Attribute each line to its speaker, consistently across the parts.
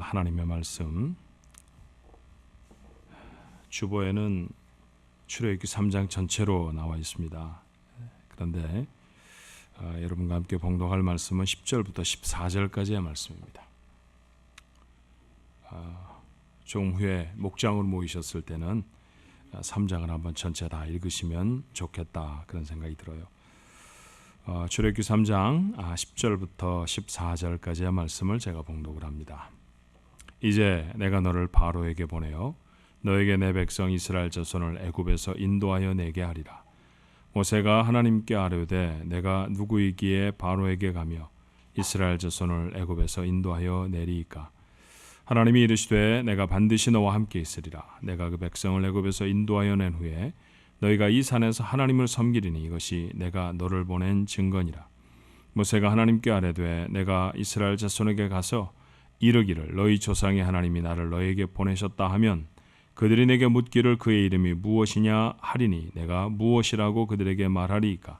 Speaker 1: 하나님의 말씀, 주보에는 출애굽기 3장 전체로 나와 있습니다. 그런데 여러분과 함께 봉독할 말씀은 10절부터 14절까지의 말씀입니다. 조금 후에 목장으로 모이셨을 때는 3장을 한번 전체 다 읽으시면 좋겠다, 그런 생각이 들어요. 출애굽기 3장 10절부터 14절까지의 말씀을 제가 봉독을 합니다. 이제 내가 너를 바로에게 보내어 너에게 내 백성 이스라엘 자손을 애굽에서 인도하여 내게 하리라. 모세가 하나님께 아뢰되 내가 누구이기에 바로에게 가며 이스라엘 자손을 애굽에서 인도하여 내리이까? 하나님이 이르시되 내가 반드시 너와 함께 있으리라. 내가 그 백성을 애굽에서 인도하여 낸 후에 너희가 이 산에서 하나님을 섬기리니 이것이 내가 너를 보낸 증거니라. 모세가 하나님께 아뢰되 내가 이스라엘 자손에게 가서 이르기를 너희 조상의 하나님이 나를 너에게 보내셨다 하면 그들이 내게 묻기를 그의 이름이 무엇이냐 하리니 내가 무엇이라고 그들에게 말하리이까?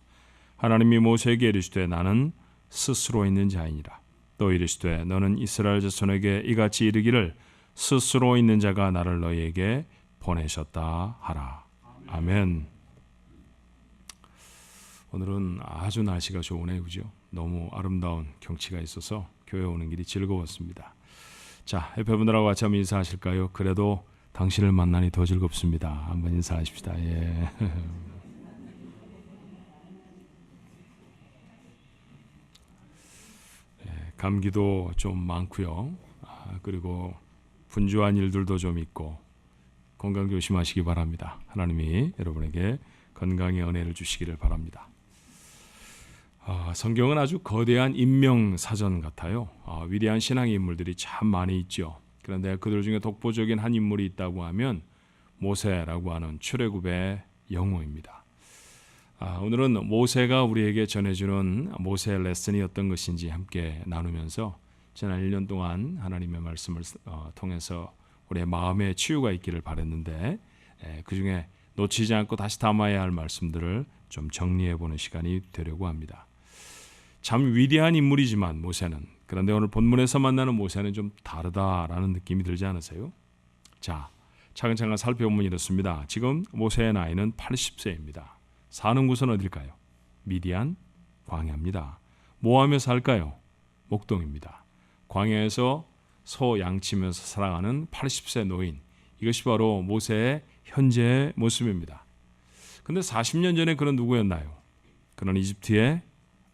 Speaker 1: 하나님이 모세에게 이르시되 나는 스스로 있는 자이니라. 또 이르시되 너는 이스라엘 자손에게 이같이 이르기를 스스로 있는 자가 나를 너희에게 보내셨다 하라. 아멘. 오늘은 아주 날씨가 좋으네요, 그죠? 너무 아름다운 경치가 있어서 교회 오는 길이 즐거웠습니다. 자, 옆에 분들하고 같이 한번 인사하실까요? 그래도 당신을 만나니 더 즐겁습니다. 한번 인사하십시다. 예. 감기도 좀 많고요. 그리고 분주한 일들도 좀 있고 건강 조심하시기 바랍니다. 하나님이 여러분에게 건강의 은혜를 주시기를 바랍니다. 성경은 아주 거대한 인명사전 같아요. 위대한 신앙의 인물들이 참 많이 있죠. 그런데 그들 중에 독보적인 한 인물이 있다고 하면 모세라고 하는 출애굽의 영웅입니다. 오늘은 모세가 우리에게 전해주는 모세의 레슨이 어떤 것인지 함께 나누면서 지난 1년 동안 하나님의 말씀을 통해서 우리의 마음에 치유가 있기를 바랬는데 그 중에 놓치지 않고 다시 담아야 할 말씀들을 좀 정리해보는 시간이 되려고 합니다. 참 위대한 인물이지만 모세는, 그런데 오늘 본문에서 만나는 모세는 좀 다르다라는 느낌이 들지 않으세요? 자, 차근차근 살펴보면 이렇습니다. 지금 모세의 나이는 80세입니다. 사는 곳은 어딜까요? 미디안 광야입니다. 뭐 하며 살까요? 목동입니다. 광야에서 소 양치면서 살아가는 80세 노인, 이것이 바로 모세의 현재의 모습입니다. 그런데 40년 전에 그는 누구였나요? 그는 이집트의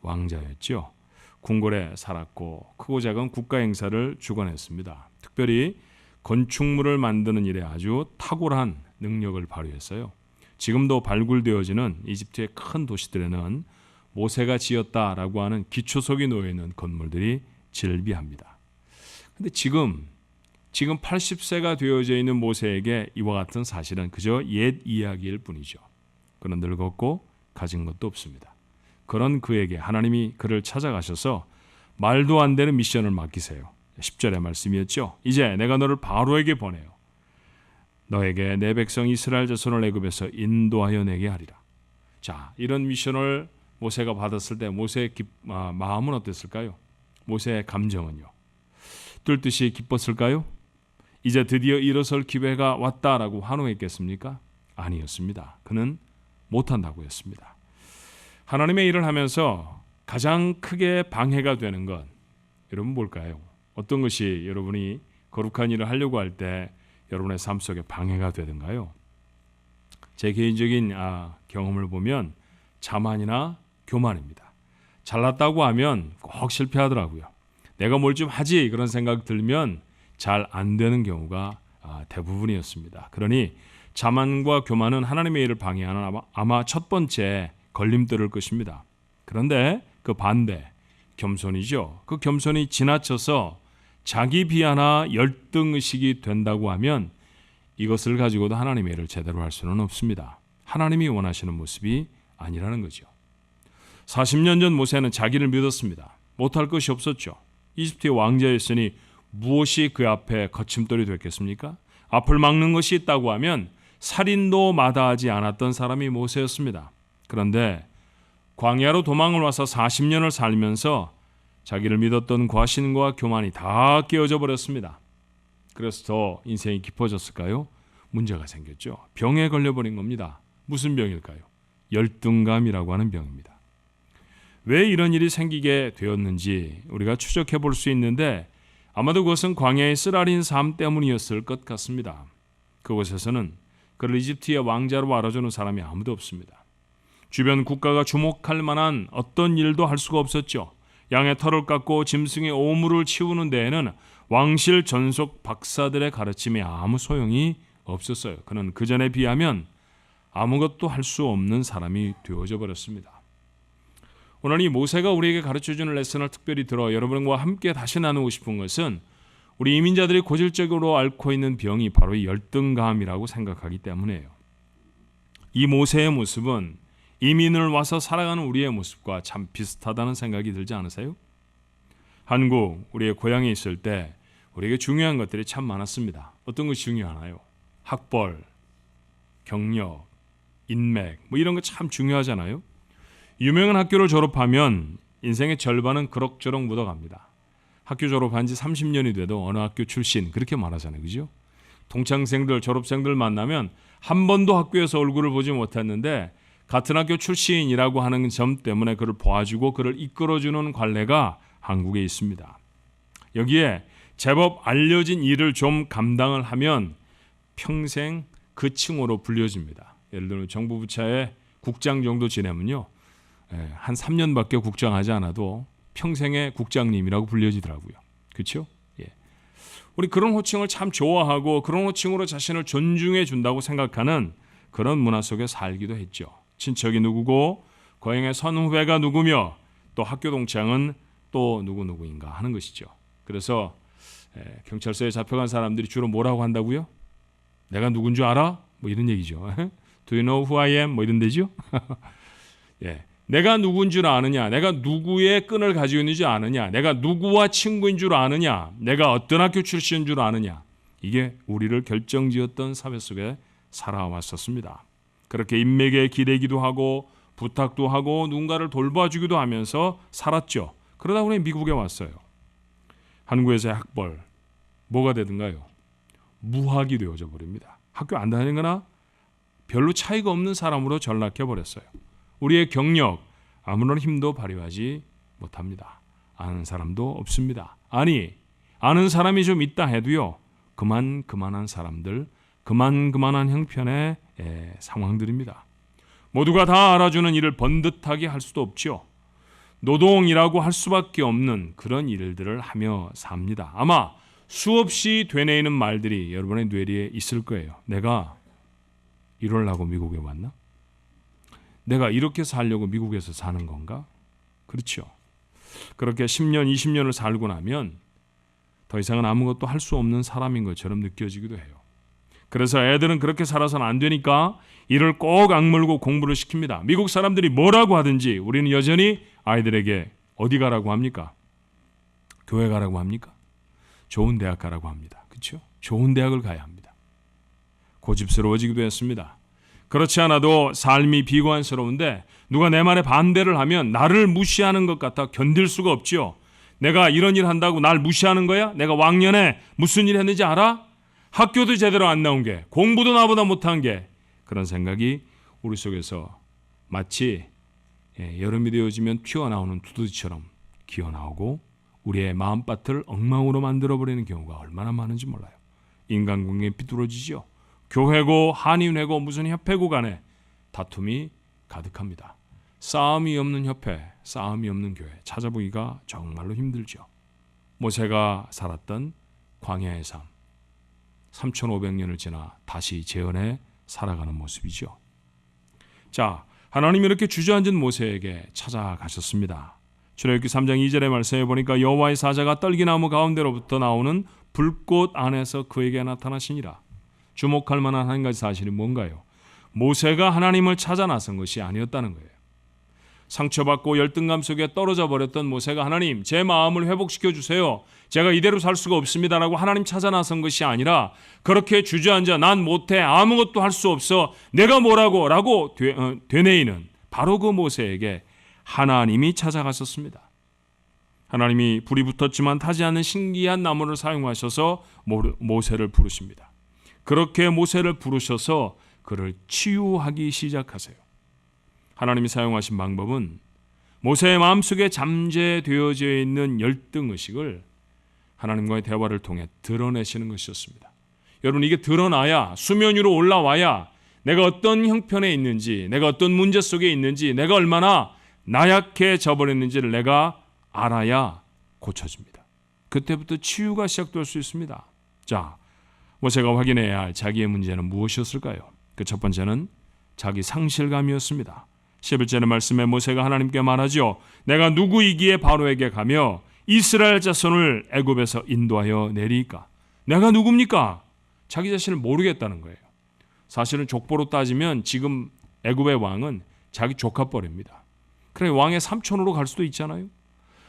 Speaker 1: 왕자였죠. 궁궐에 살았고 크고 작은 국가 행사를 주관했습니다. 특별히 건축물을 만드는 일에 아주 탁월한 능력을 발휘했어요. 지금도 발굴되어지는 이집트의 큰 도시들에는 모세가 지었다라고 하는 기초석이 놓여있는 건물들이 즐비합니다. 그런데 지금 80세가 되어져 있는 모세에게 이와 같은 사실은 그저 옛 이야기일 뿐이죠. 그는 늙었고 가진 것도 없습니다. 그런 그에게 하나님이 그를 찾아가셔서 말도 안 되는 미션을 맡기세요. 10절의 말씀이었죠. 이제 내가 너를 바로에게 보내요. 너에게 내 백성 이스라엘 자손을 애굽에서 인도하여 내게 하리라. 자, 이런 미션을 모세가 받았을 때 모세의 마음은 어땠을까요? 모세의 감정은요? 뚫듯이 기뻤을까요? 이제 드디어 일어설 기회가 왔다라고 환호했겠습니까? 아니었습니다. 그는 못한다고 했습니다. 하나님의 일을 하면서 가장 크게 방해가 되는 건 여러분 뭘까요? 어떤 것이 여러분이 거룩한 일을 하려고 할 때 여러분의 삶 속에 방해가 되던가요? 제 개인적인 경험을 보면 자만이나 교만입니다. 잘났다고 하면 꼭 실패하더라고요. 내가 뭘 좀 하지 그런 생각 들면 잘 안 되는 경우가 대부분이었습니다. 그러니 자만과 교만은 하나님의 일을 방해하는 아마 첫 번째 걸림돌일 것입니다. 그런데 그 반대, 겸손이죠. 그 겸손이 지나쳐서 자기 비하나 열등의식이 된다고 하면 이것을 가지고도 하나님의 일을 제대로 할 수는 없습니다. 하나님이 원하시는 모습이 아니라는 거죠. 40년 전 모세는 자기를 믿었습니다. 못할 것이 없었죠. 이집트의 왕자였으니 무엇이 그 앞에 거침돌이 됐겠습니까? 앞을 막는 것이 있다고 하면 살인도 마다하지 않았던 사람이 모세였습니다. 그런데 광야로 도망을 와서 40년을 살면서 자기를 믿었던 과신과 교만이 다 깨어져 버렸습니다. 그래서 더 인생이 깊어졌을까요? 문제가 생겼죠. 병에 걸려버린 겁니다. 무슨 병일까요? 열등감이라고 하는 병입니다. 왜 이런 일이 생기게 되었는지 우리가 추적해 볼 수 있는데 아마도 그것은 광야의 쓰라린 삶 때문이었을 것 같습니다. 그곳에서는 그를 이집트의 왕자로 알아주는 사람이 아무도 없습니다. 주변 국가가 주목할 만한 어떤 일도 할 수가 없었죠. 양의 털을 깎고 짐승의 오물을 치우는 데에는 왕실 전속 박사들의 가르침이 아무 소용이 없었어요. 그는 그 전에 비하면 아무것도 할 수 없는 사람이 되어져 버렸습니다. 오늘 이 모세가 우리에게 가르쳐주는 레슨을 특별히 들어 여러분과 함께 다시 나누고 싶은 것은 우리 이민자들이 고질적으로 앓고 있는 병이 바로 이 열등감이라고 생각하기 때문이에요. 이 모세의 모습은 이민을 와서 살아가는 우리의 모습과 참 비슷하다는 생각이 들지 않으세요? 한국, 우리의 고향에 있을 때 우리에게 중요한 것들이 참 많았습니다. 어떤 것이 중요하나요? 학벌, 경력, 인맥 뭐 이런 거 참 중요하잖아요. 유명한 학교를 졸업하면 인생의 절반은 그럭저럭 묻어갑니다. 학교 졸업한 지 30년이 돼도 어느 학교 출신 그렇게 말하잖아요. 그죠? 동창생들, 졸업생들 만나면 한 번도 학교에서 얼굴을 보지 못했는데 같은 학교 출신이라고 하는 점 때문에 그를 도와주고 그를 이끌어주는 관례가 한국에 있습니다. 여기에 제법 알려진 일을 좀 감당을 하면 평생 그 칭호로 불려집니다. 예를 들면 정부 부처의 국장 정도 지내면요, 한 3년밖에 국장하지 않아도 평생의 국장님이라고 불려지더라고요. 그렇죠? 예. 우리 그런 호칭을 참 좋아하고 그런 호칭으로 자신을 존중해 준다고 생각하는 그런 문화 속에 살기도 했죠. 친척이 누구고 고향의 선후배가 누구며 또 학교 동창은 또 누구인가 하는 것이죠. 그래서 경찰서에 잡혀간 사람들이 주로 뭐라고 한다고요? 내가 누군 줄 알아? 뭐 이런 얘기죠. Do you know who I am? 뭐 이런 데죠. 예. 내가 누군 줄 아느냐? 내가 누구의 끈을 가지고 있는 줄 아느냐? 내가 누구와 친구인 줄 아느냐? 내가 어떤 학교 출신인 줄 아느냐? 이게 우리를 결정지었던 사회 속에 살아왔었습니다. 그렇게 인맥에 기대기도 하고 부탁도 하고 누군가를 돌봐주기도 하면서 살았죠. 그러다 보니 미국에 왔어요. 한국에서의 학벌 뭐가 되든가요? 무학이 되어져 버립니다. 학교 안 다니거나 별로 차이가 없는 사람으로 전락해 버렸어요. 우리의 경력 아무런 힘도 발휘하지 못합니다. 아는 사람도 없습니다. 아니, 아는 사람이 좀 있다 해도요, 그만한 사람들, 그만한 형편의 상황들입니다. 모두가 다 알아주는 일을 번듯하게 할 수도 없죠. 노동이라고 할 수밖에 없는 그런 일들을 하며 삽니다. 아마 수없이 되뇌이는 말들이 여러분의 뇌리에 있을 거예요. 내가 이러려고 미국에 왔나? 내가 이렇게 살려고 미국에서 사는 건가? 그렇죠. 그렇게 10년, 20년을 살고 나면 더 이상은 아무것도 할 수 없는 사람인 것처럼 느껴지기도 해요. 그래서 애들은 그렇게 살아서는 안 되니까 이를 꼭 악물고 공부를 시킵니다. 미국 사람들이 뭐라고 하든지 우리는 여전히 아이들에게 어디 가라고 합니까? 교회 가라고 합니까? 좋은 대학 가라고 합니다. 그렇죠? 좋은 대학을 가야 합니다. 고집스러워지기도 했습니다. 그렇지 않아도 삶이 비관스러운데 누가 내 말에 반대를 하면 나를 무시하는 것 같아 견딜 수가 없지요. 내가 이런 일 한다고 날 무시하는 거야? 내가 왕년에 무슨 일 했는지 알아? 학교도 제대로 안 나온 게, 공부도 나보다 못한 게, 그런 생각이 우리 속에서 마치 여름이 되어지면 튀어나오는 두더지처럼 기어나오고 우리의 마음밭을 엉망으로 만들어버리는 경우가 얼마나 많은지 몰라요. 인간관계가 비뚤어지죠. 교회고 한인회고 무슨 협회고 간에 다툼이 가득합니다. 싸움이 없는 협회, 싸움이 없는 교회 찾아보기가 정말로 힘들죠. 모세가 살았던 광야의 삶, 3500년을 지나 다시 재현해 살아가는 모습이죠. 자, 하나님이 이렇게 주저앉은 모세에게 찾아가셨습니다. 출애굽기 3장 2절의 말씀에 보니까 여호와의 사자가 떨기나무 가운데로부터 나오는 불꽃 안에서 그에게 나타나시니라. 주목할 만한 한 가지 사실이 뭔가요? 모세가 하나님을 찾아 나선 것이 아니었다는 거예요. 상처받고 열등감 속에 떨어져 버렸던 모세가 하나님, 제 마음을 회복시켜 주세요. 제가 이대로 살 수가 없습니다라고 하나님 찾아 나선 것이 아니라 그렇게 주저앉아 난 못해, 아무것도 할 수 없어, 내가 뭐라고 라고 되뇌이는 바로 그 모세에게 하나님이 찾아가셨습니다. 하나님이 불이 붙었지만 타지 않는 신기한 나무를 사용하셔서 모세를 부르십니다. 그렇게 모세를 부르셔서 그를 치유하기 시작하세요. 하나님이 사용하신 방법은 모세의 마음속에 잠재되어져 있는 열등의식을 하나님과의 대화를 통해 드러내시는 것이었습니다. 여러분, 이게 드러나야, 수면 위로 올라와야 내가 어떤 형편에 있는지, 내가 어떤 문제 속에 있는지, 내가 얼마나 나약해져 버렸는지를 내가 알아야 고쳐집니다. 그때부터 치유가 시작될 수 있습니다. 자, 모세가 확인해야 할 자기의 문제는 무엇이었을까요? 그 첫 번째는 자기 상실감이었습니다. 11절의 말씀에 모세가 하나님께 말하죠. 내가 누구이기에 바로에게 가며 이스라엘 자손을 애굽에서 인도하여 내리까? 내가 누굽니까? 자기 자신을 모르겠다는 거예요. 사실은 족보로 따지면 지금 애굽의 왕은 자기 조카뻘입니다. 그래, 왕의 삼촌으로 갈 수도 있잖아요.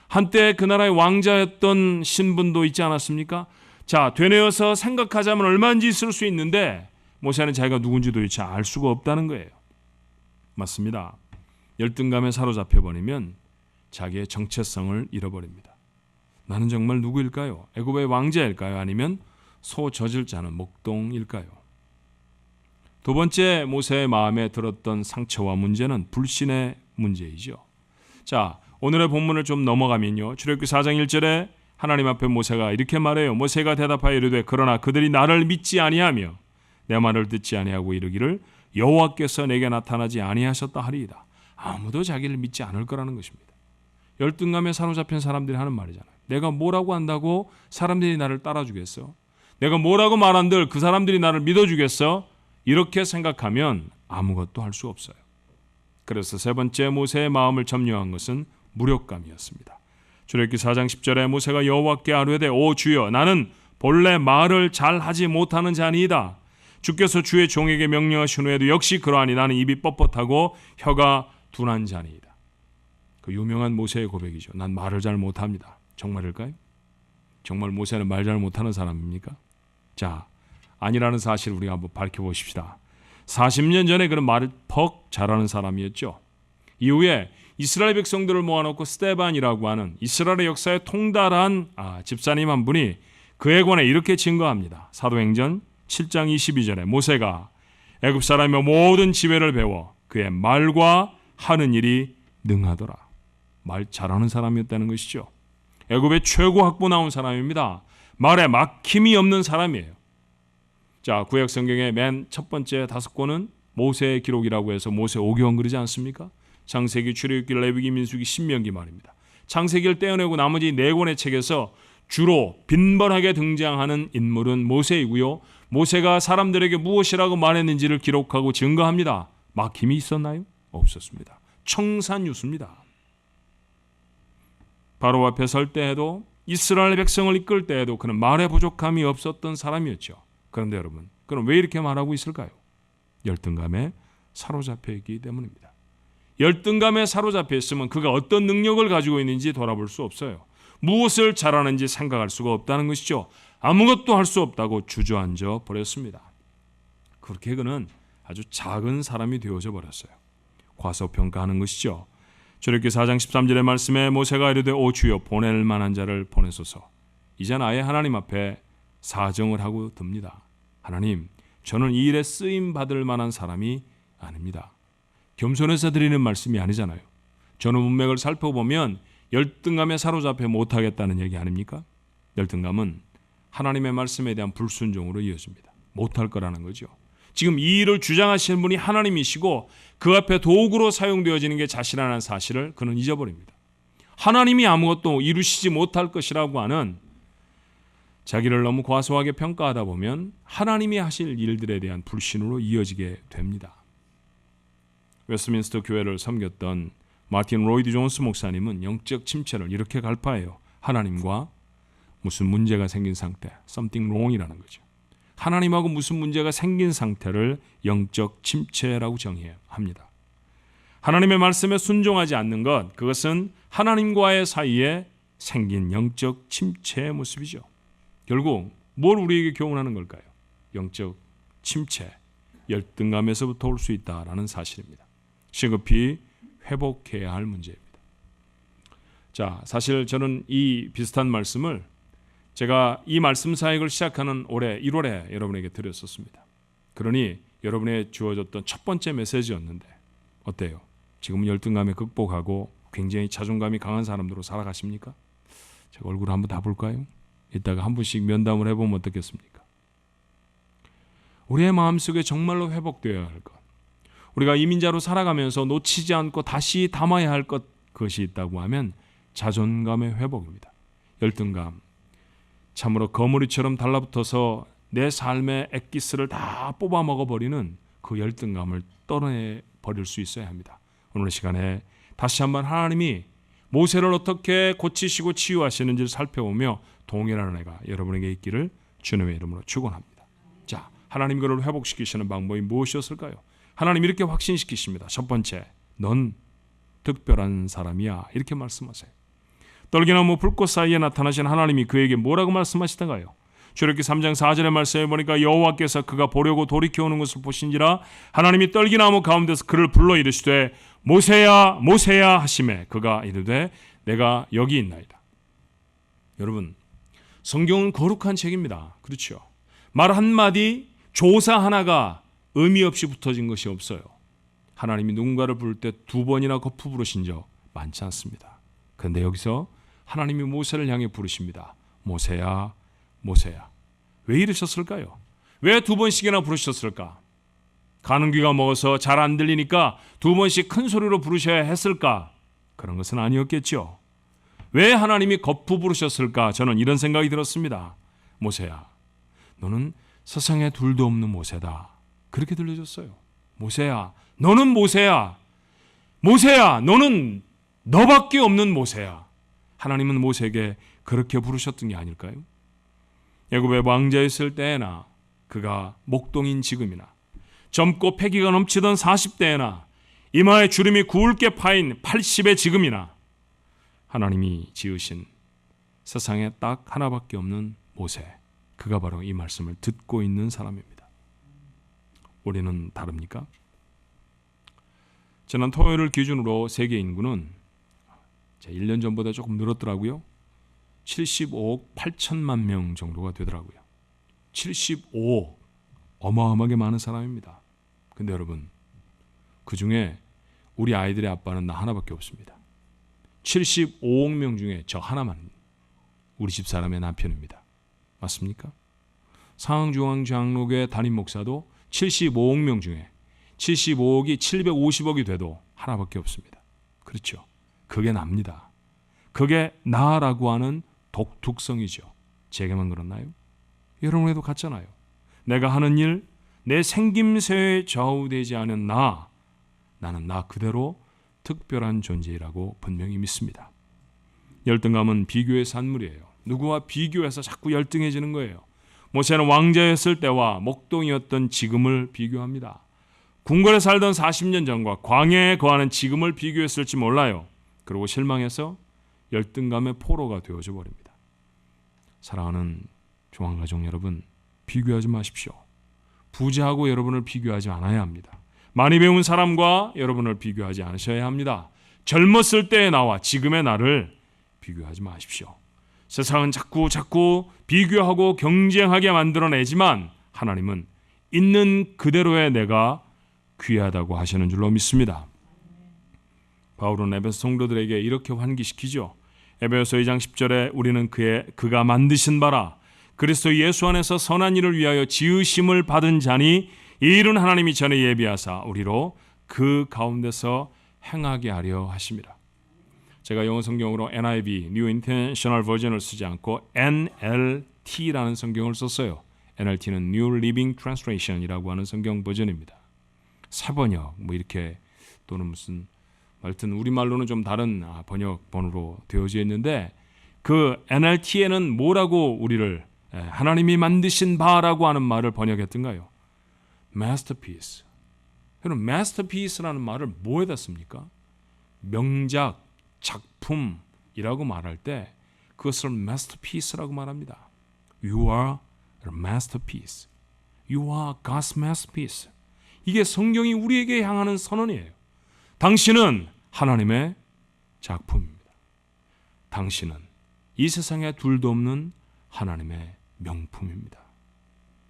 Speaker 1: 한때 그 나라의 왕자였던 신분도 있지 않았습니까? 자, 되뇌어서 생각하자면 얼마든지 있을 수 있는데 모세는 자기가 누군지도 도대체 알 수가 없다는 거예요. 맞습니다. 열등감에 사로잡혀 버리면 자기의 정체성을 잃어버립니다. 나는 정말 누구일까요? 애굽의 왕자일까요? 아니면 소 젖을 짜는 목동일까요? 두 번째, 모세의 마음에 들었던 상처와 문제는 불신의 문제이죠. 자, 오늘의 본문을 좀 넘어가면요, 출애굽기 4장 1절에 하나님 앞에 모세가 이렇게 말해요. 모세가 대답하여 이르되 그러나 그들이 나를 믿지 아니하며 내 말을 듣지 아니하고 이르기를 여호와께서 내게 나타나지 아니하셨다 하리이다. 아무도 자기를 믿지 않을 거라는 것입니다. 열등감에 사로잡힌 사람들이 하는 말이잖아요. 내가 뭐라고 한다고 사람들이 나를 따라주겠어? 내가 뭐라고 말한들 그 사람들이 나를 믿어주겠어? 이렇게 생각하면 아무것도 할 수 없어요. 그래서 세 번째 모세의 마음을 점령한 것은 무력감이었습니다. 출애굽기 4장 10절에 모세가 여호와께 아뢰되 오 주여, 나는 본래 말을 잘하지 못하는 자니이다. 주께서 주의 종에게 명령하신 후에도 역시 그러하니 나는 입이 뻣뻣하고 혀가 둔한 자니이다. 그 유명한 모세의 고백이죠. 난 말을 잘 못합니다. 정말일까요? 정말 모세는 말 잘 못하는 사람입니까? 자, 아니라는 사실을 우리가 한번 밝혀보십시다. 40년 전에 그런 말을 퍽 잘하는 사람이었죠. 이후에 이스라엘 백성들을 모아놓고 스데반이라고 하는 이스라엘의 역사에 통달한 집사님 한 분이 그에 관해 이렇게 증거합니다. 사도행전 7장 22절에 모세가 애굽 사람의 모든 지혜를 배워 그의 말과 하는 일이 능하더라. 말 잘하는 사람이었다는 것이죠. 애굽의 최고 학부 나온 사람입니다. 말에 막힘이 없는 사람이에요. 자, 구약 성경의 맨 첫 번째 5권은 모세의 기록이라고 해서 모세 오경은 그러지 않습니까? 창세기, 출애굽기, 레위기, 민수기, 신명기 말입니다. 창세기를 떼어내고 나머지 4권의 책에서 주로 빈번하게 등장하는 인물은 모세이고요. 모세가 사람들에게 무엇이라고 말했는지를 기록하고 증거합니다. 막힘이 있었나요? 없었습니다. 청산유수입니다. 바로 앞에 설 때에도 이스라엘 백성을 이끌 때에도 그는 말에 부족함이 없었던 사람이었죠. 그런데 여러분, 그럼 왜 이렇게 말하고 있을까요? 열등감에 사로잡혀 있기 때문입니다. 열등감에 사로잡혀 있으면 그가 어떤 능력을 가지고 있는지 돌아볼 수 없어요. 무엇을 잘하는지 생각할 수가 없다는 것이죠. 아무것도 할 수 없다고 주저앉아 버렸습니다. 그렇게 그는 아주 작은 사람이 되어져 버렸어요. 과소평가하는 것이죠. 출애굽기 4장 13절의 말씀에 모세가 이르되 오 주여, 보낼 만한 자를 보내소서. 이제는 아예 하나님 앞에 사정을 하고 듭니다. 하나님, 저는 이 일에 쓰임 받을 만한 사람이 아닙니다. 겸손해서 드리는 말씀이 아니잖아요. 저는 문맥을 살펴보면 열등감에 사로잡혀 못하겠다는 얘기 아닙니까? 열등감은 하나님의 말씀에 대한 불순종으로 이어집니다. 못할 거라는 거죠. 지금 이 일을 주장하시는 분이 하나님이시고 그 앞에 도구로 사용되어지는 게 자신이라는 사실을 그는 잊어버립니다. 하나님이 아무것도 이루시지 못할 것이라고 하는 자기를 너무 과소하게 평가하다 보면 하나님이 하실 일들에 대한 불신으로 이어지게 됩니다. 웨스트민스터 교회를 섬겼던 마틴 로이드 존스 목사님은 영적 침체를 이렇게 갈파해요. 하나님과 무슨 문제가 생긴 상태, something wrong이라는 거죠. 하나님하고 무슨 문제가 생긴 상태를 영적 침체라고 정의합니다. 하나님의 말씀에 순종하지 않는 것, 그것은 하나님과의 사이에 생긴 영적 침체의 모습이죠. 결국 뭘 우리에게 교훈하는 걸까요? 영적 침체, 열등감에서부터 올 수 있다라는 사실입니다. 시급히 회복해야 할 문제입니다. 자, 사실 저는 이 비슷한 말씀을 제가 이 말씀 사역을 시작하는 올해 1월에 여러분에게 드렸었습니다. 그러니 여러분의 주어졌던 첫 번째 메시지였는데 어때요? 지금은 열등감에 극복하고 굉장히 자존감이 강한 사람들로 살아가십니까? 제가 얼굴 한번 다 볼까요? 이따가 한 분씩 면담을 해보면 어떻겠습니까? 우리의 마음속에 정말로 회복되어야 할 것, 우리가 이민자로 살아가면서 놓치지 않고 다시 담아야 할 것, 그것이 있다고 하면 자존감의 회복입니다. 열등감, 참으로 거머리처럼 달라붙어서 내 삶의 엑기스를 다 뽑아 먹어버리는 그 열등감을 떨어내버릴 수 있어야 합니다. 오늘 시간에 다시 한번 하나님이 모세를 어떻게 고치시고 치유하시는지를 살펴보며 동일한 은혜가 여러분에게 있기를 주님의 이름으로 축원합니다. 자, 하나님 그를 회복시키시는 방법이 무엇이었을까요? 하나님 이렇게 확신시키십니다. 첫 번째, 넌 특별한 사람이야, 이렇게 말씀하세요. 떨기나무 불꽃 사이에 나타나신 하나님이 그에게 뭐라고 말씀하시던가요? 출애굽기 3장 4절의 말씀에 보니까 여호와께서 그가 보려고 돌이켜오는 것을 보신지라 하나님이 떨기나무 가운데서 그를 불러 이르시되 모세야 모세야 하시매 그가 이르되 내가 여기 있나이다. 여러분, 성경은 거룩한 책입니다. 그렇죠? 말 한마디, 조사 하나가 의미 없이 붙어진 것이 없어요. 하나님이 누군가를 부를 때 2번이나 거푸 부르신 적 많지 않습니다. 그런데 여기서 하나님이 모세를 향해 부르십니다. 모세야 모세야. 왜 이러셨을까요? 왜 2번씩이나 부르셨을까? 가는 귀가 먹어서 잘 안 들리니까 2번씩 큰 소리로 부르셔야 했을까? 그런 것은 아니었겠죠. 왜 하나님이 거푸 부르셨을까? 저는 이런 생각이 들었습니다. 모세야, 너는 세상에 둘도 없는 모세다. 그렇게 들려줬어요. 모세야, 너는 모세야. 모세야, 너는 너밖에 없는 모세야. 하나님은 모세에게 그렇게 부르셨던 게 아닐까요? 애굽의 왕자였을 때나 그가 목동인 지금이나 젊고 패기가 넘치던 40대나 이마에 주름이 굵게 파인 80의 지금이나 하나님이 지으신 세상에 딱 하나밖에 없는 모세, 그가 바로 이 말씀을 듣고 있는 사람입니다. 우리는 다릅니까? 지난 토요일을 기준으로 세계 인구는 1년 전보다 조금 늘었더라고요. 75억 8천만 명 정도가 되더라고요. 75억, 어마어마하게 많은 사람입니다. 근데 여러분, 그 중에 우리 아이들의 아빠는 나 하나밖에 없습니다. 75억 명 중에 저 하나만 우리 집 사람의 남편입니다. 맞습니까? 상황중앙장로교회 담임 목사도 75억 명 중에 75억이 750억이 돼도 하나밖에 없습니다. 그렇죠? 그게 납니다. 그게 나라고 하는 독특성이죠. 제게만 그렇나요? 여러분에도 같잖아요. 내가 하는 일, 내 생김새에 좌우되지 않은 나는 나 그대로 특별한 존재라고 분명히 믿습니다. 열등감은 비교의 산물이에요. 누구와 비교해서 자꾸 열등해지는 거예요. 모세는 왕자였을 때와 목동이었던 지금을 비교합니다. 궁궐에 살던 40년 전과 광야에 거하는 지금을 비교했을지 몰라요. 그리고 실망해서 열등감의 포로가 되어져 버립니다. 사랑하는 종안가족 여러분, 비교하지 마십시오. 부자하고 여러분을 비교하지 않아야 합니다. 많이 배운 사람과 여러분을 비교하지 않으셔야 합니다. 젊었을 때의 나와 지금의 나를 비교하지 마십시오. 세상은 자꾸 비교하고 경쟁하게 만들어내지만 하나님은 있는 그대로의 내가 귀하다고 하시는 줄로 믿습니다. 바울은 에베소 성도들에게 이렇게 환기시키죠. 에베소 2장 10절에 우리는 그가 만드신 바라 그리스도 예수 안에서 선한 일을 위하여 지으심을 받은 자니 이 일은 하나님이 전에 예비하사 우리로 그 가운데서 행하게 하려 하심이라. 제가 영어 성경으로 NIV, New International Version을 쓰지 않고 NLT라는 성경을 썼어요. NLT는 New Living Translation이라고 하는 성경 버전입니다. 사번역 이렇게 또는 무슨 하여튼 우리말로는 좀 다른 번역본으로 되어져 있는데 그 NLT에는 뭐라고 우리를 하나님이 만드신 바라고 하는 말을 번역했던가요? Masterpiece. 여러분, Masterpiece라는 말을 뭐에다 씁니까? 명작, 작품이라고 말할 때 그것을 Masterpiece라고 말합니다. You are a masterpiece. You are God's masterpiece. 이게 성경이 우리에게 향하는 선언이에요. 당신은 하나님의 작품입니다. 당신은 이 세상에 둘도 없는 하나님의 명품입니다.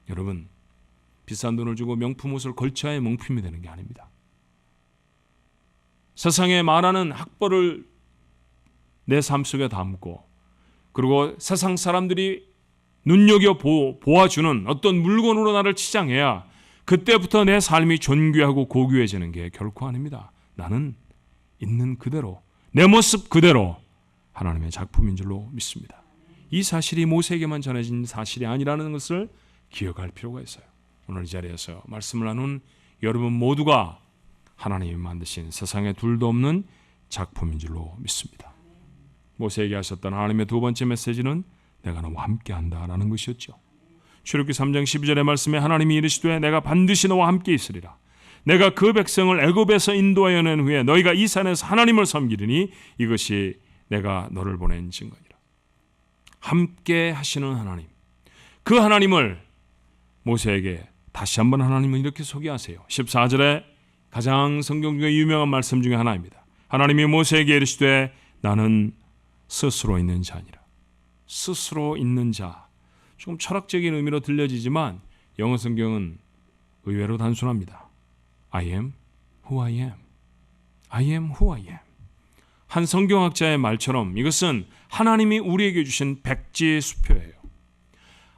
Speaker 1: 여러분, 비싼 돈을 주고 명품 옷을 걸쳐야 명품이 되는 게 아닙니다. 세상에 말하는 학벌을 내 삶 속에 담고, 그리고 세상 사람들이 눈여겨 보아주는 어떤 물건으로 나를 치장해야 그때부터 내 삶이 존귀하고 고귀해지는 게 결코 아닙니다. 나는 있는 그대로, 내 모습 그대로 하나님의 작품인 줄로 믿습니다. 이 사실이 모세에게만 전해진 사실이 아니라는 것을 기억할 필요가 있어요. 오늘 이 자리에서 말씀을 나눈 여러분 모두가 하나님이 만드신 세상에 둘도 없는 작품인 줄로 믿습니다. 모세에게 하셨던 하나님의 두 번째 메시지는 내가 너와 함께한다라는 것이었죠. 출애굽기 3장 12절의 말씀에 하나님이 이르시되 내가 반드시 너와 함께 있으리라. 내가 그 백성을 애굽에서 인도하여 낸 후에 너희가 이 산에서 하나님을 섬기리니 이것이 내가 너를 보낸 증거니라. 함께 하시는 하나님, 그 하나님을 모세에게 다시 한번 하나님은 이렇게 소개하세요. 14절에 가장 성경 중에 유명한 말씀 중에 하나입니다. 하나님이 모세에게 이르시되 나는 스스로 있는 자니라. 스스로 있는 자, 조금 철학적인 의미로 들려지지만 영어 성경은 의외로 단순합니다. I am who I am. I am who I am. 한 성경학자의 말처럼 이것은 하나님이 우리에게 주신 백지 수표예요.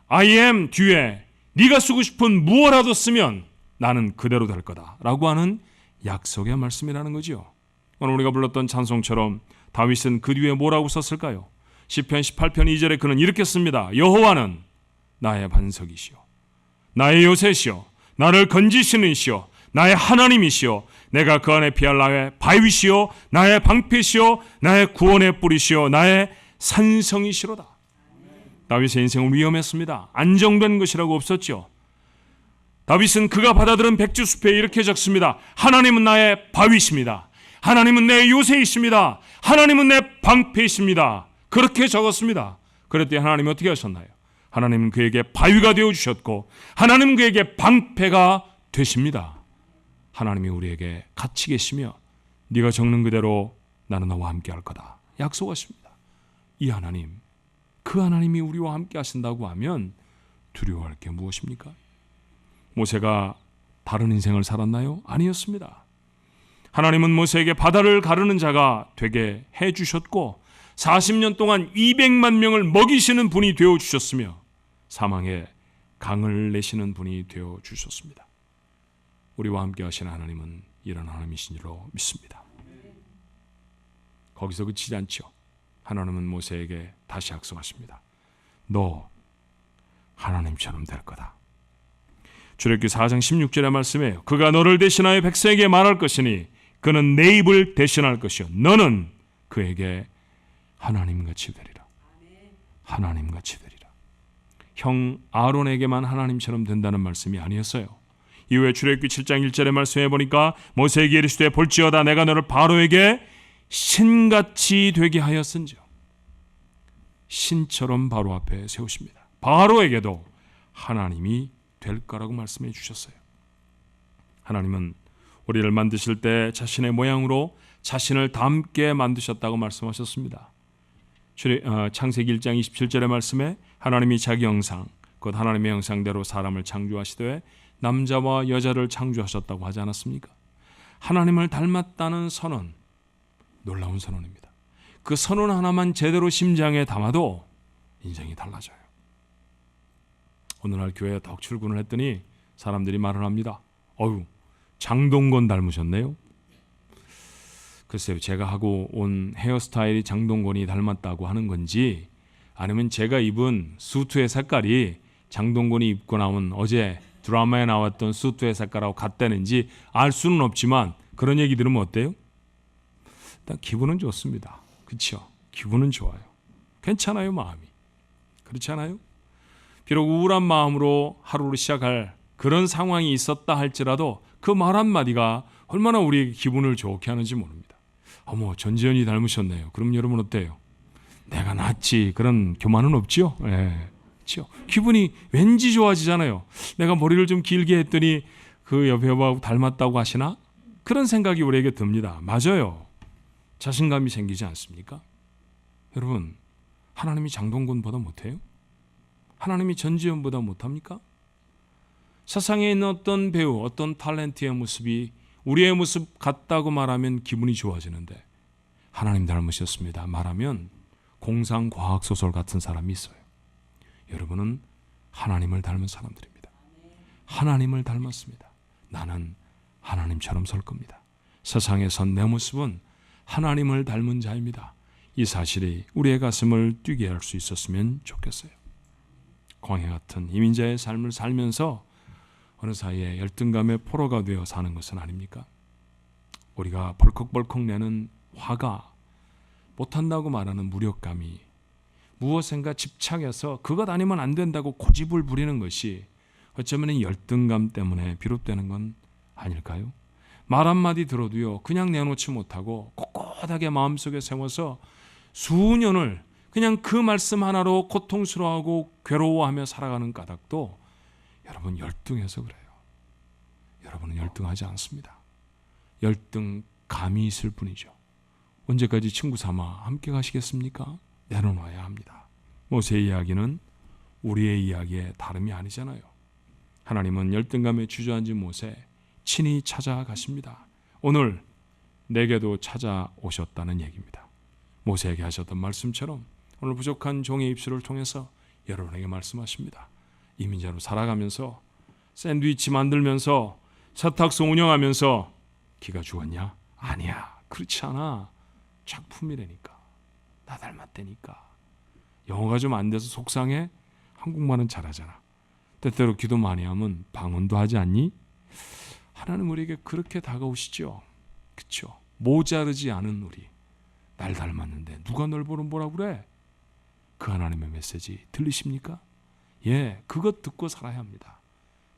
Speaker 1: I am 뒤에 네가 쓰고 싶은 무엇라도 쓰면 나는 그대로 될 거다 라고 하는 약속의 말씀이라는 거죠. 오늘 우리가 불렀던 찬송처럼 다윗은 그 뒤에 뭐라고 썼을까요? 시편 18편 2절에 그는 이렇게 씁니다. 여호와는 나의 반석이시오, 나의 요새시오, 나를 건지시는 이시오, 나의 하나님이시오, 내가 그 안에 피할 나의 바위시오, 나의 방패시오, 나의 구원의 뿌리시오, 나의 산성이시로다. 다윗의 인생은 위험했습니다. 안정된 것이라고 없었죠. 다윗은 그가 받아들은 백지수표에 이렇게 적습니다. 하나님은 나의 바위십니다. 하나님은 내 요새이십니다. 하나님은 내 방패이십니다. 그렇게 적었습니다. 그랬더니 하나님이 어떻게 하셨나요? 하나님은 그에게 바위가 되어주셨고 하나님은 그에게 방패가 되십니다. 하나님이 우리에게 같이 계시며 네가 적는 그대로 나는 너와 함께 할 거다 약속하십니다. 이 하나님, 그 하나님이 우리와 함께 하신다고 하면 두려워할 게 무엇입니까? 모세가 다른 인생을 살았나요? 아니었습니다. 하나님은 모세에게 바다를 가르는 자가 되게 해주셨고 40년 동안 200만 명을 먹이시는 분이 되어주셨으며 사망의 강을 내시는 분이 되어주셨습니다. 우리와 함께 하시는 하나님은 이런 하나님이신 줄로 믿습니다. 거기서 그치지 않죠. 하나님은 모세에게 다시 약속하십니다. 너 하나님처럼 될 거다. 출애굽기 4장 16절의 말씀이에요. 그가 너를 대신하여 백성에게 말할 것이니 그는 내 입을 대신할 것이요 너는 그에게 하나님같이 되리라. 하나님같이 되리라. 형 아론에게만 하나님처럼 된다는 말씀이 아니었어요. 이후에 출애굽기 7장 1절의 말씀에 보니까 모세에게 이르시되 볼지어다 내가 너를 바로에게 신같이 되게 하였은즉 신처럼 바로 앞에 세우십니다. 바로에게도 하나님이 될 거라고 말씀해 주셨어요. 하나님은 우리를 만드실 때 자신의 모양으로 자신을 닮게 만드셨다고 말씀하셨습니다. 창세기 1장 27절의 말씀에 하나님이 자기 형상, 곧 하나님의 형상대로 사람을 창조하시되 남자와 여자를 창조하셨다고 하지 않았습니까? 하나님을 닮았다는 선언, 놀라운 선언입니다. 그 선언 하나만 제대로 심장에 담아도 인생이 달라져요. 어느 날 교회에 덕 출근을 했더니 사람들이 말을 합니다. 어휴, 장동건 닮으셨네요. 글쎄요, 제가 하고 온 헤어스타일이 장동건이 닮았다고 하는 건지 아니면 제가 입은 수트의 색깔이 장동건이 입고 나온 어제 드라마에 나왔던 수트의 색깔하고 같다는지 알 수는 없지만 그런 얘기 들으면 어때요? 일단 기분은 좋습니다. 그렇죠? 기분은 좋아요. 괜찮아요, 마음이. 그렇지 않아요? 비록 우울한 마음으로 하루를 시작할 그런 상황이 있었다 할지라도 그 말 한마디가 얼마나 우리에게 기분을 좋게 하는지 모릅니다. 어머, 전지현이 닮으셨네요. 그럼 여러분 어때요? 내가 낫지. 그런 교만은 없죠? 예. 그렇죠? 기분이 왠지 좋아지잖아요. 내가 머리를 좀 길게 했더니 그 옆에 여보하고 닮았다고 하시나? 그런 생각이 우리에게 듭니다. 맞아요. 자신감이 생기지 않습니까? 여러분, 하나님이 장동건보다 못해요? 하나님이 전지현보다 못합니까? 세상에 있는 어떤 배우, 어떤 탤런트의 모습이 우리의 모습 같다고 말하면 기분이 좋아지는데, 하나님 닮으셨습니다 말하면 공상과학소설 같은 사람이 있어요. 여러분은 하나님을 닮은 사람들입니다. 하나님을 닮았습니다. 나는 하나님처럼 설 겁니다. 세상에선 내 모습은 하나님을 닮은 자입니다. 이 사실이 우리의 가슴을 뛰게 할 수 있었으면 좋겠어요. 광야 같은 이민자의 삶을 살면서 어느 사이에 열등감의 포로가 되어 사는 것은 아닙니까? 우리가 벌컥벌컥 내는 화가, 못한다고 말하는 무력감이 무엇인가 집착해서 그것 아니면 안 된다고 고집을 부리는 것이 어쩌면 열등감 때문에 비롯되는 건 아닐까요? 말 한마디 들어도요, 그냥 내놓지 못하고 꼿꼿하게 마음속에 세워서 수년을 그냥 그 말씀 하나로 고통스러워하고 괴로워하며 살아가는 까닭도 여러분 열등해서 그래요. 여러분은 열등하지 않습니다. 열등감이 있을 뿐이죠. 언제까지 친구 삼아 함께 가시겠습니까? 내려놔야 합니다. 모세의 이야기는 우리의 이야기의 다름이 아니잖아요. 하나님은 열등감에 주저앉은 모세 친히 찾아가십니다. 오늘 내게도 찾아오셨다는 얘기입니다. 모세에게 하셨던 말씀처럼 오늘 부족한 종의 입술을 통해서 여러분에게 말씀하십니다. 이민자로 살아가면서 샌드위치 만들면서 세탁소 운영하면서 기가 죽었냐? 아니야, 그렇지 않아. 작품이라니까. 나 닮았다니까. 영어가 좀 안 돼서 속상해? 한국말은 잘하잖아. 때때로 기도 많이 하면 방언도 하지 않니? 하나님 우리에게 그렇게 다가오시죠. 그렇죠? 모자르지 않은 우리. 날 닮았는데 누가 널 보는 뭐라 그래? 그 하나님의 메시지 들리십니까? 예, 그것 듣고 살아야 합니다.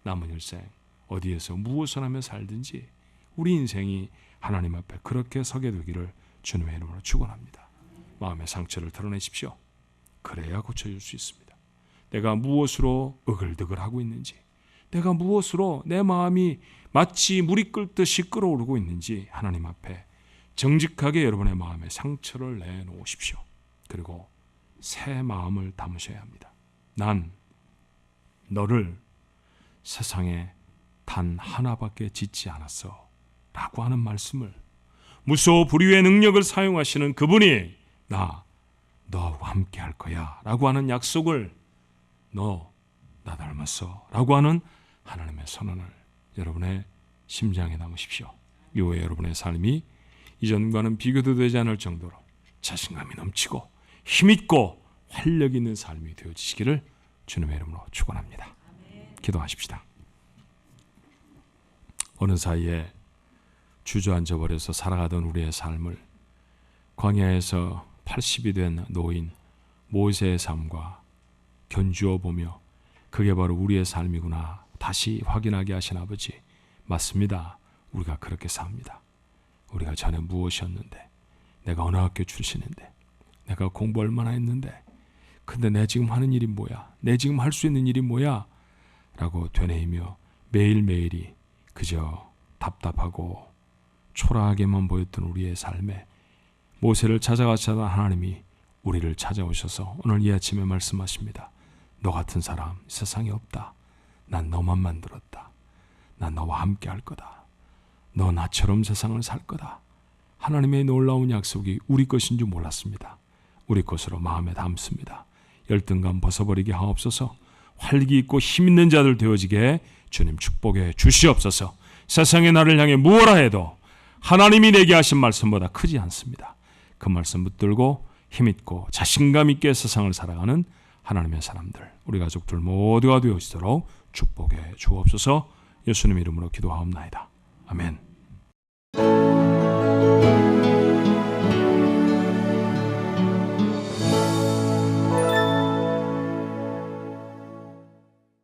Speaker 1: 남은 일생 어디에서 무엇을 하며 살든지 우리 인생이 하나님 앞에 그렇게 서게 되기를 주님의 이름으로 축원합니다. 마음의 상처를 털어내십시오. 그래야 고쳐질 수 있습니다. 내가 무엇으로 으글드글하고 있는지, 내가 무엇으로 내 마음이 마치 물이 끓듯이 끓어오르고 있는지 하나님 앞에 정직하게 여러분의 마음에 상처를 내놓으십시오. 그리고 새 마음을 담으셔야 합니다. 난 너를 세상에 단 하나밖에 짓지 않았어 라고 하는 말씀을, 무소 불위의 능력을 사용하시는 그분이 너하고 함께 할 거야 라고 하는 약속을, 너 나 닮았어 라고 하는 하나님의 선언을 여러분의 심장에 담으십시오. 이후에 여러분의 삶이 이전과는 비교도 되지 않을 정도로 자신감이 넘치고 힘있고 활력 있는 삶이 되어지시기를 주님의 이름으로 축원합니다. 기도하십시다. 어느 사이에 주저앉아 버려서 살아가던 우리의 삶을 광야에서 80이 된 노인 모세의 삶과 견주어 보며 그게 바로 우리의 삶이구나 다시 확인하게 하신 아버지, 맞습니다. 우리가 그렇게 삽니다. 우리가 전에 무엇이었는데, 내가 어느 학교 출신인데, 내가 공부 얼마나 했는데, 근데 내 지금 하는 일이 뭐야? 내 지금 할 수 있는 일이 뭐야? 라고 되뇌이며 매일매일이 그저 답답하고 초라하게만 보였던 우리의 삶에 모세를 찾아가시던 하나님이 우리를 찾아오셔서 오늘 이 아침에 말씀하십니다. 너 같은 사람 세상에 없다. 난 너만 만들었다. 난 너와 함께 할 거다. 너 나처럼 세상을 살 거다. 하나님의 놀라운 약속이 우리 것인 줄 몰랐습니다. 우리 것으로 마음에 담습니다. 열등감 벗어버리게 하옵소서. 활기 있고 힘 있는 자들 되어지게 주님 축복해 주시옵소서. 세상의 나를 향해 무엇라 해도 하나님이 내게 하신 말씀보다 크지 않습니다. 그 말씀 붙들고 힘있고 자신감 있게 세상을 살아가는 하나님의 사람들, 우리 가족들 모두가 되어지도록 축복해 주옵소서. 예수님 이름으로 기도하옵나이다. 아멘.